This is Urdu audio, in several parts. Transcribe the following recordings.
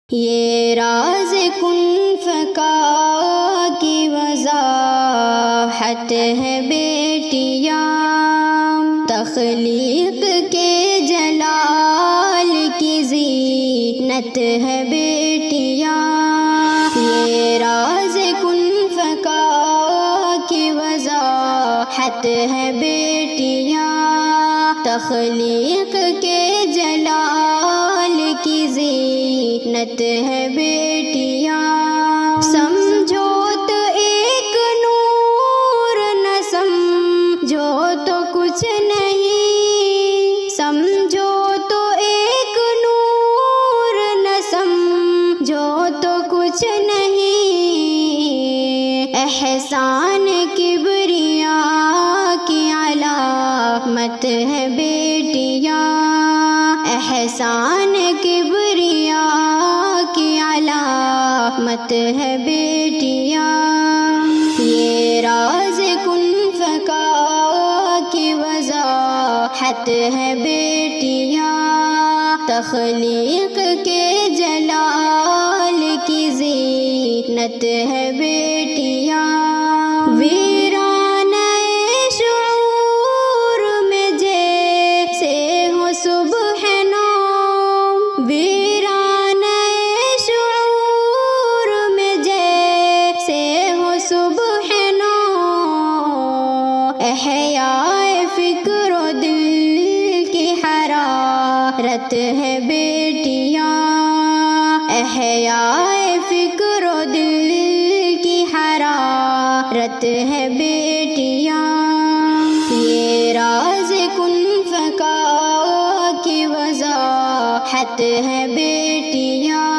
یہ راز کن فکا کی وضاحت ہے بیٹیاں، تخلیق کے جلال کی زینت ہے بیٹیاں۔ یہ راز کن فکا کی وضاحت ہے بیٹیاں، تخلیق کے جلال کی زینت ہے بیٹیاں۔ سمجھو تو ایک نور، نہ سمجھو تو کچھ نہیں، سمجھو تو ایک نور، نہ سمجھو تو کچھ نہیں۔ احسان کبریا کی علامت ہے بیٹیاں، احسان کبریا کی علامت ہے بیٹیاں۔ یہ راز کن فکا کی وضاحت ہے بیٹیاں، تخلیق کے جلال کی زینت ہے بیٹیاں۔ ویرانہ شعور میں جیسے ہو صبح نو، ویرانہ شعور میں جیسے ہو صبح نو، احیاء فکر و دل کی حرارت ہے بیٹیاں، احیاء فکر و دل کی حرارت ہے بیٹیاں۔ یہ راز کن فکا کی وضاحت ہے بیٹیاں،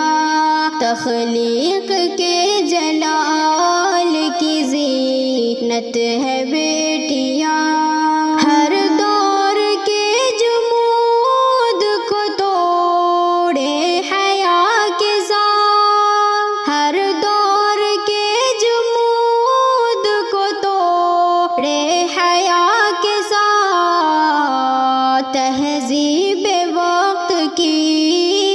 تخلیق کے جلال کی زینت ہے بیٹیاں۔ ہر دور کے جمود کو توڑے حیا کے ساتھ، ہر دور کے جمود کو توڑے حیا کے ساتھ، تہذیب وقت کی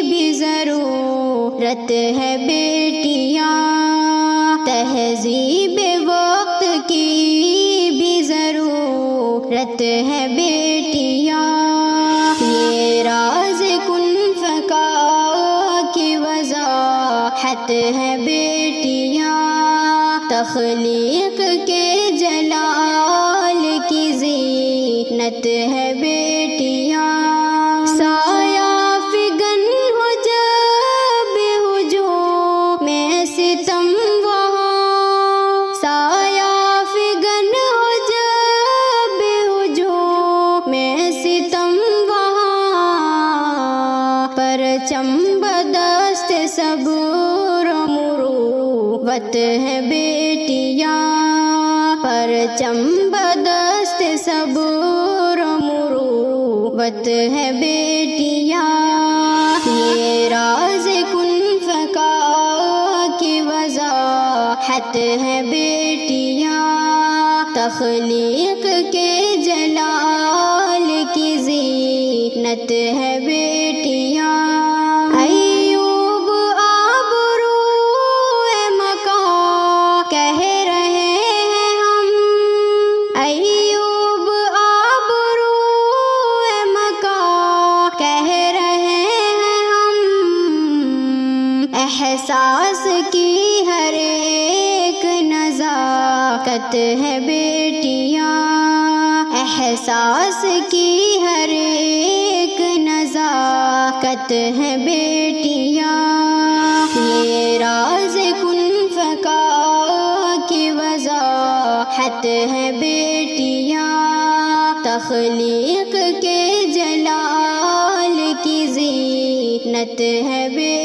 بھی ضرورت ہے بیٹیاں، تہذیب وقت کی بھی ضرورت ہے بیٹیاں۔ یہ راز کن فکا کی وضاحت ہے بیٹیاں، تخلیق کے جلال کی زینت ہے بیٹیاں۔ سایہ فگن ہو جب ہجوم میں ستم وہاں، سایہ فگن ہو جب ہجوم میں ستم وہاں، پرچم بدست صبر و مروت ہے بیٹیاں، پرچم بدست صبر و مروت ہے بیٹیاں۔ یہ راز کن فکا کی وضاحت ہے بیٹیاں، تخلیق کے جلال کی زینت ہے بیٹیاں۔ ایوب آبرو مکاں کہہ رہے ہیں ہم، ایوب آبرو مکاں کہہ رہے ہیں ہم، احساس کی ہر ایک نزاکت ہے بیٹیاں، احساس کی ہر ایک نزاکت ہے بیٹیاں۔ یہ راز کن فکا کی وضاحت ہے بیٹیاں، تخلیق کے جلال کی زینت ہے بیٹیاں۔